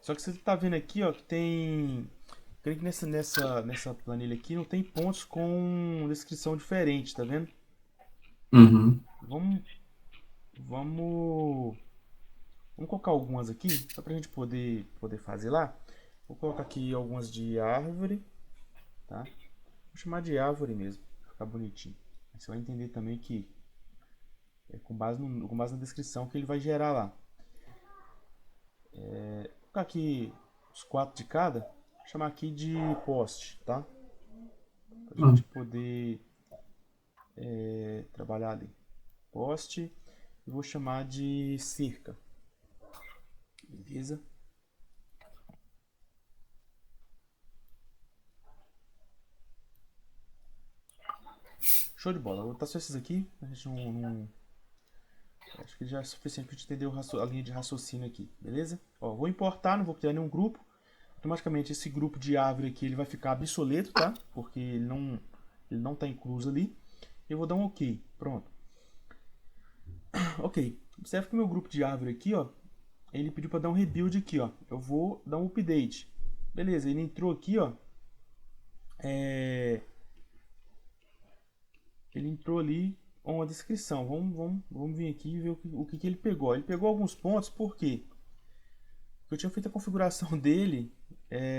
Só que você tá vendo aqui, ó, que tem... Creio que nessa planilha aqui não tem pontos com descrição diferente, tá vendo? Uhum. Vamos, vamos, vamos colocar algumas aqui, só pra gente poder fazer lá. Vou colocar aqui algumas de árvore, tá? Vou chamar de árvore mesmo, pra ficar bonitinho. Aí você vai entender também que é com base na descrição que ele vai gerar lá. Vou colocar aqui os quatro de cada, vou chamar aqui de poste, tá? Pra gente Hum. poder trabalhar ali. Poste e vou chamar de cerca, beleza? Show de bola, vou botar só esses aqui, a gente acho que já é suficiente para gente entender a linha de raciocínio aqui, beleza? Ó, vou importar, não vou criar nenhum grupo. Automaticamente esse grupo de árvore aqui ele vai ficar obsoleto, tá? Porque ele não está incluso ali. Eu vou dar um OK, pronto. Ok, observe que o meu grupo de árvore aqui, ó, ele pediu para dar um rebuild aqui, ó. Eu vou dar um update. Beleza, ele entrou aqui, ó. É, ele entrou ali com uma descrição. Vamos vir aqui e ver que ele pegou. Ele pegou alguns pontos, por quê? Porque eu tinha feito a configuração dele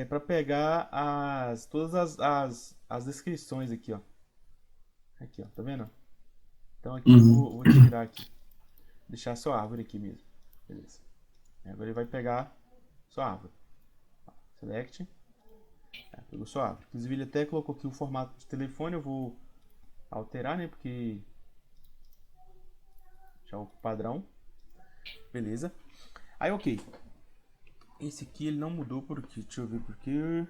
para pegar todas as descrições aqui, ó. Aqui, ó, tá vendo? Então aqui Uhum. vou tirar aqui. Deixar só a árvore aqui mesmo. Beleza. Agora ele vai pegar só a árvore. Select. Pegou só a árvore. Inclusive ele até colocou aqui o formato de telefone. Eu vou alterar, né? Porque já é o padrão. Beleza. Aí, ok. Esse aqui ele não mudou por aqui. Deixa eu ver por quê.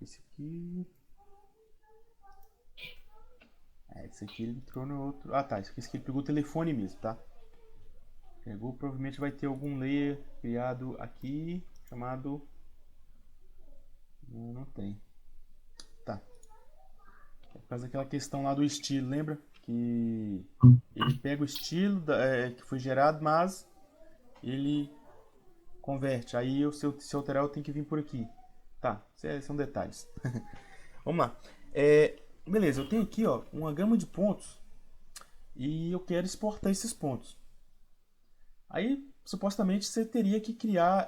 Esse aqui. Esse aqui ele entrou no outro. Ah, tá. Esse aqui ele pegou o telefone mesmo, tá? Pegou. Provavelmente vai ter algum layer criado aqui chamado. Não, não tem. Tá. É por causa daquela questão lá do estilo, lembra? Que ele pega o estilo que foi gerado, mas ele converte. Aí se alterar eu tenho que vir por aqui. Tá, são detalhes. Vamos lá. Beleza, eu tenho aqui ó, uma gama de pontos e eu quero exportar esses pontos. Aí, supostamente, você teria que criar.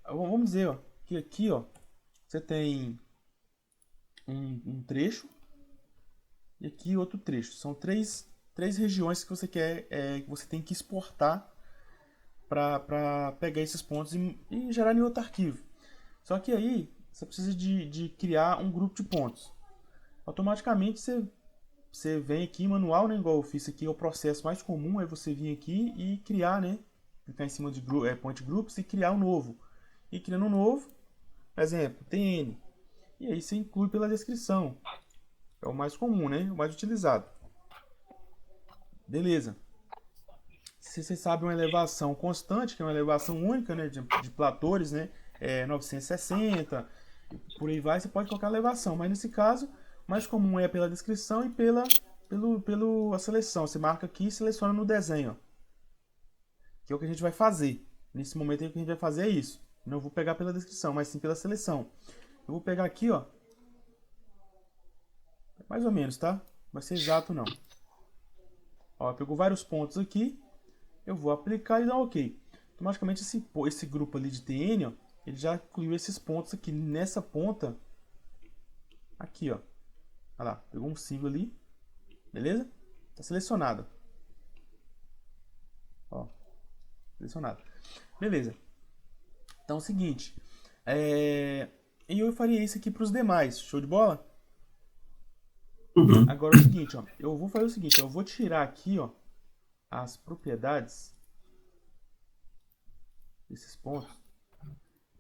Vamos dizer ó, que aqui ó, você tem um trecho e aqui outro trecho. São três regiões que você quer, que você tem que exportar para pegar esses pontos e gerar em outro arquivo. Só que aí você precisa de criar um grupo de pontos. Automaticamente você vem aqui manual, né? Igual eu fiz aqui, é o processo mais comum, é você vir aqui e criar, né? Clicar em cima de point groups e criar um novo. E criando um novo, por exemplo, TN. E aí você inclui pela descrição. É o mais comum, né? O mais utilizado. Beleza. Se você sabe uma elevação constante, que é uma elevação única, né? De platores, né? 960, por aí vai, você pode colocar a elevação. Mas nesse caso, o mais comum é pela descrição e pela seleção. Você marca aqui e seleciona no desenho, ó, que é o que a gente vai fazer. Nesse momento aí, o que a gente vai fazer é isso. Não vou pegar pela descrição, mas sim pela seleção. Eu vou pegar aqui, ó, mais ou menos, tá? Não vai ser exato não. Ó, pegou vários pontos aqui, eu vou aplicar e dar OK. Automaticamente esse grupo ali de TN, ó, ele já incluiu esses pontos aqui nessa ponta, aqui, ó. Olha lá, pegou um símbolo ali, beleza? Tá selecionado, ó, selecionado. Beleza. Então é o seguinte, e eu faria isso aqui para os demais, show de bola? Uhum. Agora é o seguinte, ó, eu vou fazer o seguinte, ó, eu vou tirar aqui, ó, as propriedades desses pontos,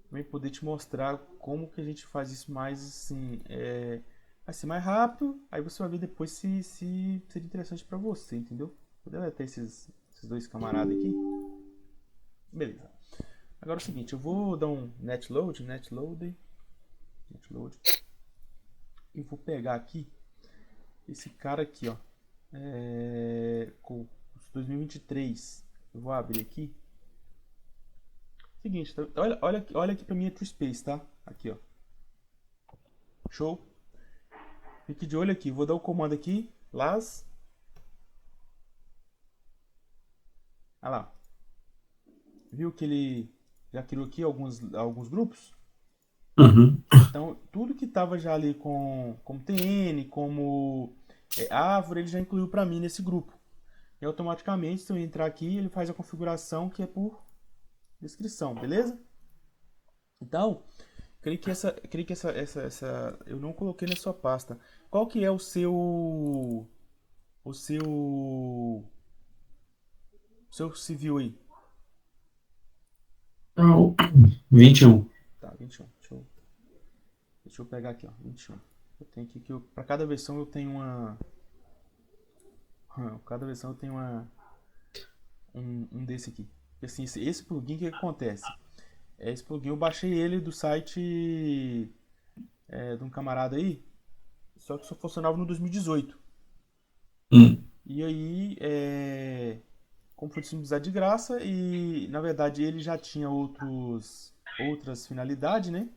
para poder te mostrar como que a gente faz isso mais assim, vai ser mais rápido, aí você vai ver depois se seria interessante para você, entendeu? Vou deletar esses dois camaradas aqui. Beleza. Agora é o seguinte, eu vou dar um netload, e vou pegar aqui esse cara aqui, ó, com 2023. Eu vou abrir aqui Seguinte, tá? Olha aqui pra minha TrueSpace, tá? Aqui, ó. Show? Fique de olho aqui. Vou dar o comando aqui. Las. Olha lá. Viu que ele já criou aqui alguns grupos? Uhum. Então, tudo que tava já ali como TN, como árvore, ele já incluiu para mim nesse grupo. E automaticamente, se eu entrar aqui, ele faz a configuração que é por descrição, beleza? Então, creio que essa eu não coloquei na sua pasta. Qual que é o seu civil aí? Então, 21. Tá, 21. Deixa eu pegar aqui, ó, 21. Eu tenho aqui que para cada versão eu tenho uma cada versão eu tenho um desse aqui. Porque, assim, esse plugin, o que acontece? Esse plugin eu baixei ele do site de um camarada aí, só que só funcionava no 2018. Hum. E aí, como foi disponibilizado de graça, e na verdade ele já tinha outras finalidades, né?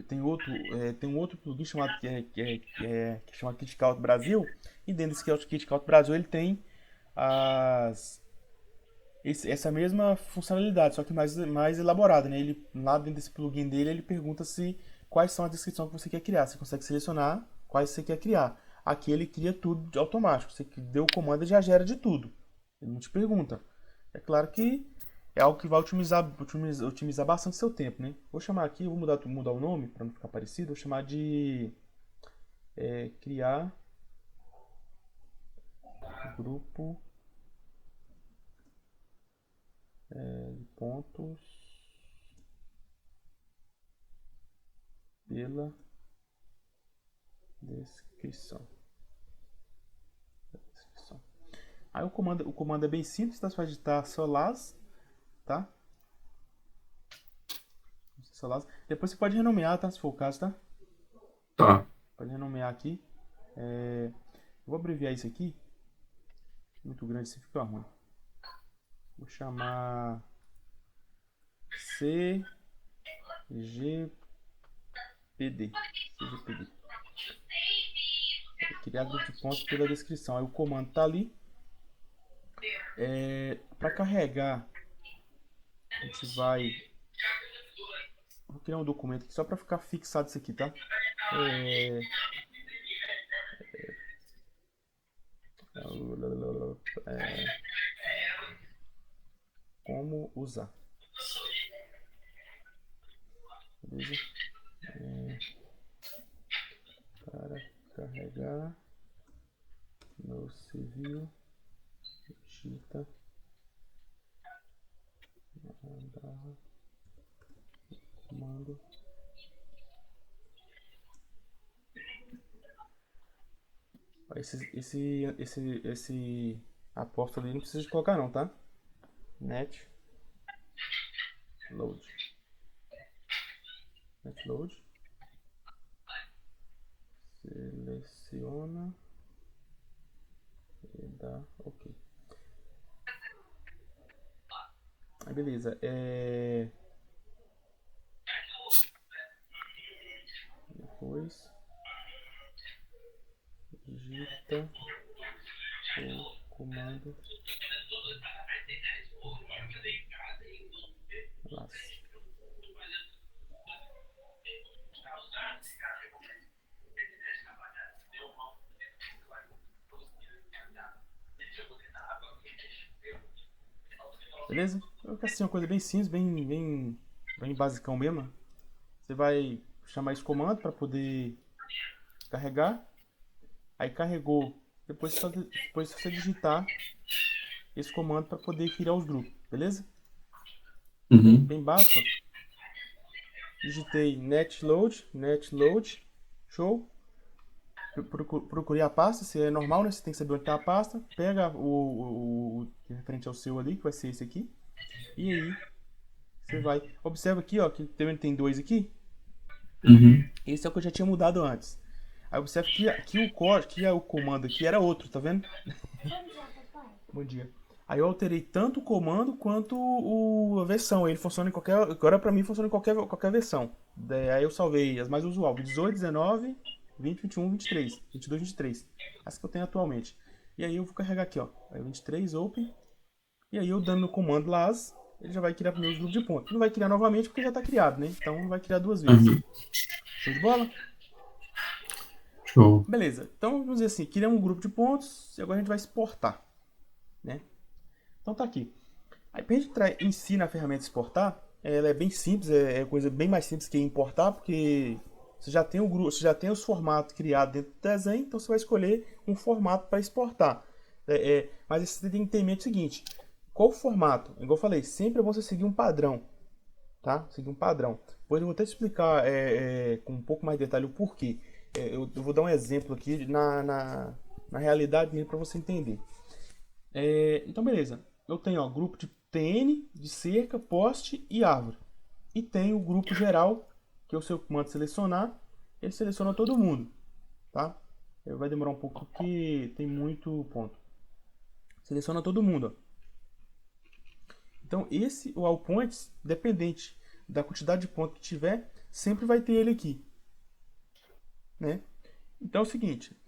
Tem um outro plugin chamado que chama KitKat Brasil, e dentro desse KitKat Brasil ele tem essa mesma funcionalidade, só que mais elaborada, né? Ele, lá dentro desse plugin dele, ele pergunta se quais são as descrições que você quer criar. Você consegue selecionar quais você quer criar. Aqui ele cria tudo de automático. Você deu o comando e já gera de tudo. Ele não te pergunta. É claro que é algo que vai otimizar bastante seu tempo, né? Vou chamar aqui, vou mudar o nome para não ficar parecido. Vou chamar de criar grupo de pontos pela descrição. Aí o comando é bem simples, tá? Você vai digitar Solaz, tá? Solaz. Depois você pode renomear, tá? Se for o caso, tá? Tá. Pode renomear aqui. Vou abreviar isso aqui. Muito grande, assim fica ruim. Vou chamar CGPD. Criar grupo de pontos pela descrição. Aí o comando tá ali. Para carregar, a gente vai. Vou criar um documento aqui só para ficar fixado isso aqui, tá? Como usar. Beleza? Para carregar no civil, digita comando. Esse apóstolo ali não precisa de colocar não, tá? Net load. Seleciona e dá OK. Aí beleza. Depois digita o comando las. Beleza? Vai ficar assim uma coisa bem simples, bem basicão mesmo. Você vai chamar esse comando para poder carregar. Aí carregou. Depois você digitar esse comando para poder criar os grupos, beleza? Uhum. Bem básico. Digitei netload, show. Procurei a pasta, se é normal, né? Você tem que saber onde está a pasta. Pega o referente ao seu ali, que vai ser esse aqui. E aí, você vai. Observa aqui, ó, que tem dois aqui. Uhum. Esse é o que eu já tinha mudado antes. Aí observa que o comando aqui era outro, tá vendo? Bom dia. Aí eu alterei tanto o comando quanto a versão. Ele funciona em qualquer. Agora pra mim funciona em qualquer versão. Aí eu salvei as mais usual: 18, 19, 20, 21, 23, 22, 23. As que eu tenho atualmente. E aí eu vou carregar aqui, ó. Aí 23, open. E aí eu dando no comando las, ele já vai criar meus grupos de pontos. Não vai criar novamente porque já está criado, né? Então não vai criar duas vezes. Uhum. Show de bola? Show. Beleza. Então vamos dizer assim, criamos um grupo de pontos e agora a gente vai exportar, né? Então tá aqui. Aí pra gente entrar em si na ferramenta exportar, ela é bem simples, é coisa bem mais simples que importar, porque você já tem o grupo, você já tem os formatos criados dentro do desenho, então você vai escolher um formato para exportar. Mas você tem que ter em mente o seguinte: qual o formato? Igual eu falei, sempre é bom você seguir um padrão, tá? Seguir um padrão. Depois eu vou até te explicar com um pouco mais de detalhe o porquê. Eu vou dar um exemplo aqui na realidade mesmo para você entender. Então, beleza. Eu tenho ó, grupo de TN, de cerca, poste e árvore. E tem o grupo geral, que eu mando selecionar, ele seleciona todo mundo, tá? Vai demorar um pouco porque tem muito ponto. Seleciona todo mundo, ó. Então, o all points, dependente da quantidade de pontos que tiver, sempre vai ter ele aqui, né? Então é o seguinte,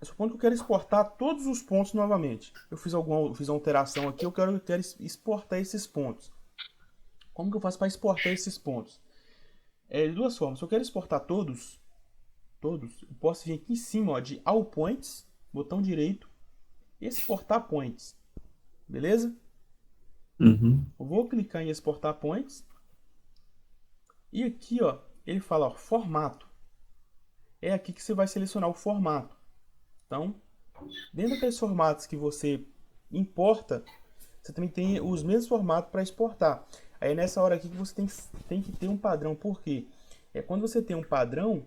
supondo que eu quero exportar todos os pontos novamente. Eu fiz uma alteração aqui, eu quero exportar esses pontos. Como que eu faço para exportar esses pontos? De duas formas. Se eu quero exportar todos, eu posso vir aqui em cima ó, de All Points, botão direito, exportar points. Beleza? Uhum. Eu vou clicar em exportar points. E aqui ó, ele fala ó, formato. É aqui que você vai selecionar o formato. Então, dentro daqueles formatos que você importa, você também tem os mesmos formatos para exportar. Aí nessa hora aqui que você tem que ter um padrão. Por quê? Quando você tem um padrão,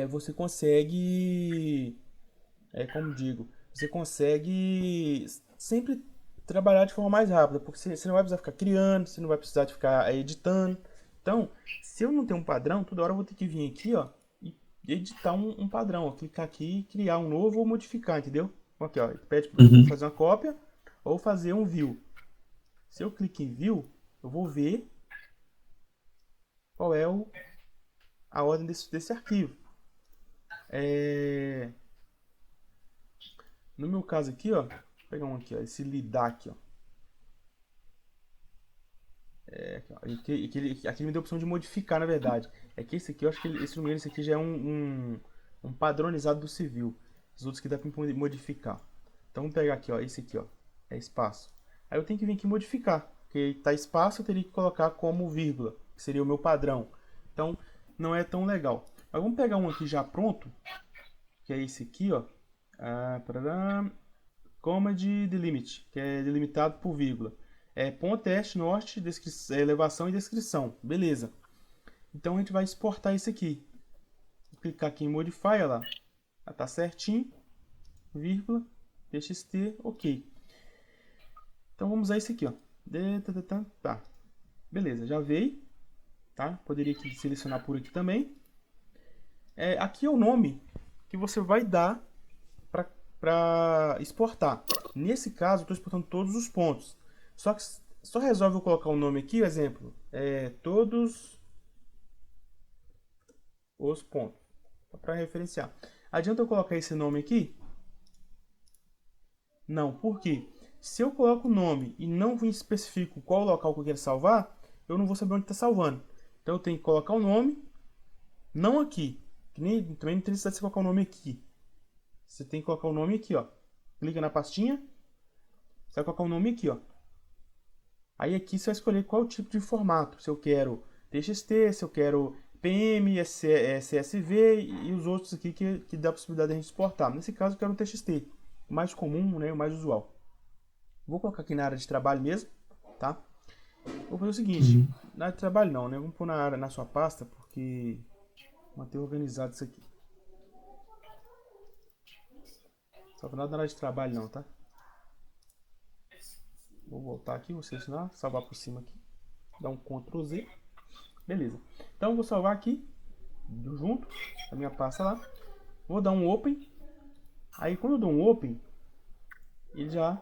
você consegue, como digo, você consegue sempre trabalhar de forma mais rápida, porque você não vai precisar ficar criando, você não vai precisar de ficar editando. Então, se eu não tenho um padrão, toda hora eu vou ter que vir aqui, ó, e editar um padrão, ó, clicar aqui, criar um novo ou modificar, entendeu? Aqui, ó, ele pede para eu Uhum. fazer uma cópia ou fazer um view. Se eu clico em view, eu vou ver qual é a ordem desse arquivo. No meu caso aqui, ó, vou pegar um aqui, ó, esse lidar aqui, ó. Aqui, ó, aqui me deu a opção de modificar, na verdade. É que esse aqui, eu acho que esse número, esse aqui já é um padronizado do civil. Os outros que dá para modificar. Então vamos pegar aqui, ó, esse aqui, ó, é espaço. Aí eu tenho que vir aqui modificar, porque tá espaço, eu teria que colocar como vírgula, que seria o meu padrão. Então não é tão legal. Mas vamos pegar um aqui já pronto, que é esse aqui, ó. Comma de delimit, que é delimitado por vírgula. Ponto, teste, norte, elevação e descrição. Beleza. Então a gente vai exportar isso aqui. Vou clicar aqui em Modify, olha lá. Já tá certinho. Vírgula, txt, ok. Então vamos usar esse aqui, ó. Tá. Beleza, já veio. Tá? Poderia aqui selecionar por aqui também. Aqui é o nome que você vai dar para exportar. Nesse caso, eu estou exportando todos os pontos. Só que só resolve eu colocar o nome aqui, exemplo, todos os pontos, para referenciar. Adianta eu colocar esse nome aqui? Não, por quê? Se eu coloco o nome e não especifico qual local que eu quero salvar, eu não vou saber onde está salvando. Então eu tenho que colocar o nome, não aqui. Também não tem necessidade de você colocar o nome aqui. Você tem que colocar o nome aqui, ó. Clica na pastinha, você vai colocar o nome aqui, ó. Aí aqui você vai escolher qual tipo de formato. Se eu quero TXT, se eu quero PM, CSV e os outros aqui que dá a possibilidade de a gente exportar. Nesse caso eu quero um TXT, o mais comum, né, o mais usual. Vou colocar aqui na área de trabalho mesmo, tá? Vou fazer o seguinte, Uhum. na área de trabalho não, né? Vamos pôr na sua pasta, porque manter organizado isso aqui. Só que nada na área de trabalho não, tá? Vou voltar aqui, vou selecionar, salvar por cima aqui. Dar um Ctrl Z. Beleza. Então eu vou salvar aqui, junto, a minha pasta lá. Vou dar um Open. Aí quando eu dou um Open, ele já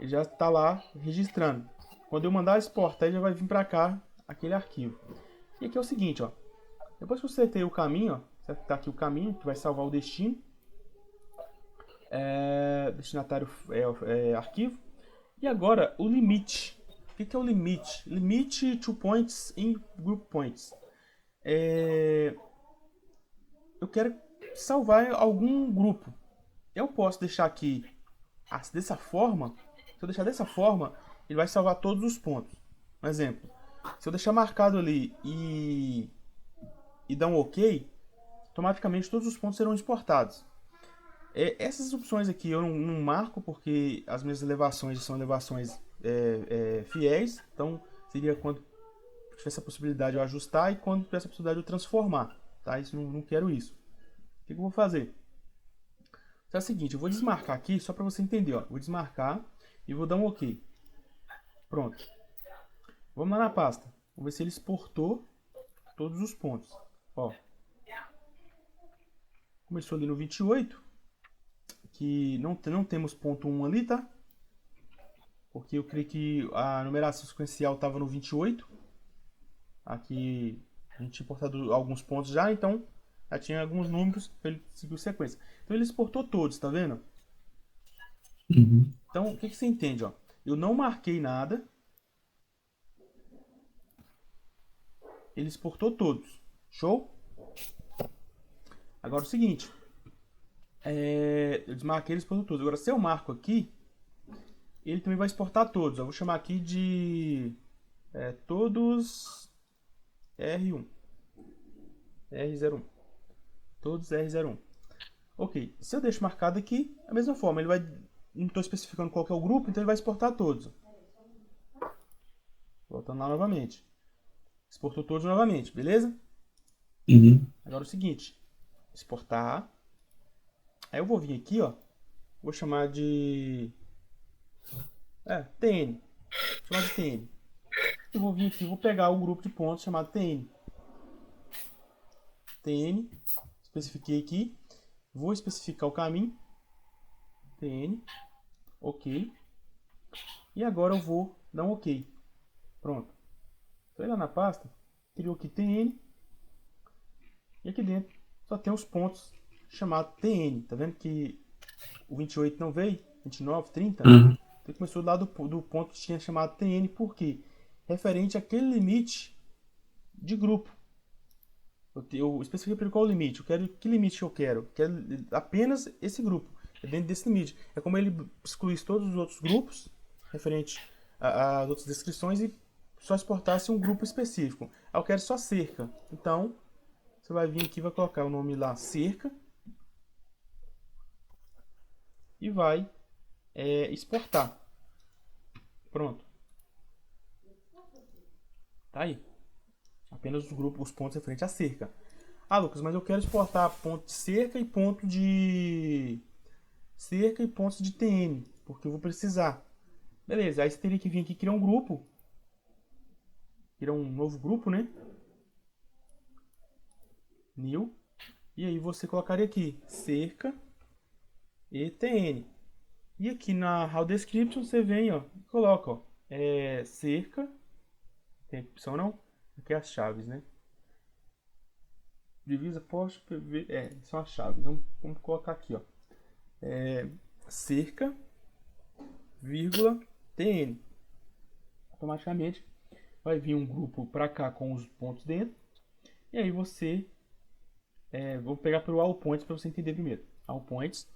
ele já está lá registrando. Quando eu mandar exportar, ele já vai vir para cá aquele arquivo. E aqui é o seguinte, ó. Depois que você tem o caminho, ó, certo? Tá aqui o caminho que vai salvar o destino. Destinatário arquivo. E agora o limite. O que é o limite? Limite to points in group points. Eu quero salvar algum grupo. Eu posso deixar aqui dessa forma. Se eu deixar dessa forma, ele vai salvar todos os pontos. Um exemplo. Se eu deixar marcado ali e dar um OK, automaticamente todos os pontos serão exportados. Essas opções aqui eu não marco porque as minhas elevações são elevações fiéis. Então seria quando tivesse a possibilidade de eu ajustar e quando tivesse a possibilidade de eu transformar. Tá? Isso não quero isso. O que eu vou fazer? Então é o seguinte, eu vou desmarcar aqui só para você entender. Ó. Vou desmarcar e vou dar um OK. Pronto. Vamos lá na pasta. Vamos ver se ele exportou todos os pontos. Ó. Começou ali no 28. Que não temos ponto 1 ali, tá? Porque eu creio que a numeração sequencial estava no 28. Aqui a gente tinha importado alguns pontos já, então já tinha alguns números para ele seguir a sequência. Então ele exportou todos, tá vendo? Uhum. Então o que você entende? Ó? Eu não marquei nada. Ele exportou todos. Show? Agora o seguinte. Eu desmarquei, ele exportou todos. Agora se eu marco aqui, ele também vai exportar todos. Eu vou chamar aqui de todos R1. R01. Todos R01. Ok. Se eu deixo marcado aqui, da mesma forma, ele vai. Não estou especificando qual que é o grupo, então ele vai exportar todos. Voltando lá novamente. Exportou todos novamente, beleza? Uhum. Agora o seguinte. Exportar. Aí eu vou vir aqui, ó. Vou chamar de TN. Vou chamar de TN. Eu vou vir aqui, vou pegar o grupo de pontos chamado TN. TN. Especifiquei aqui. Vou especificar o caminho. TN. OK. E agora eu vou dar um OK. Pronto. Foi lá na pasta. Criou aqui TN. E aqui dentro só tem os pontos chamados TN. Tá vendo que o 28 não veio? 29, 30. Uhum. Então começou lá do ponto que tinha chamado TN. Por quê? Referente àquele limite de grupo. Eu especifiquei para qual limite. Eu quero que limite eu quero. Quero apenas esse grupo. É dentro desse limite. É como ele excluísse todos os outros grupos referente às outras descrições e só exportasse um grupo específico. Eu quero só cerca. Então, você vai vir aqui e vai colocar o nome lá cerca e vai exportar. Pronto. Tá aí. Apenas os pontos referentes à cerca. Ah, Lucas, mas eu quero exportar ponto de cerca e ponto de cerca e pontos de TN, porque eu vou precisar. Beleza, aí você teria que vir aqui e criar um grupo. Criar um novo grupo, né? New. E aí você colocaria aqui cerca e TN. E aqui na How Description você vem, ó, e coloca, ó, cerca. Tem opção não? Aqui é as chaves, né? Divisa, poste, PV. São as chaves. Vamos colocar aqui, ó. Cerca, vírgula, TN. Automaticamente vai vir um grupo para cá com os pontos dentro. E aí você. Vou pegar pelo all points para você entender primeiro. All points.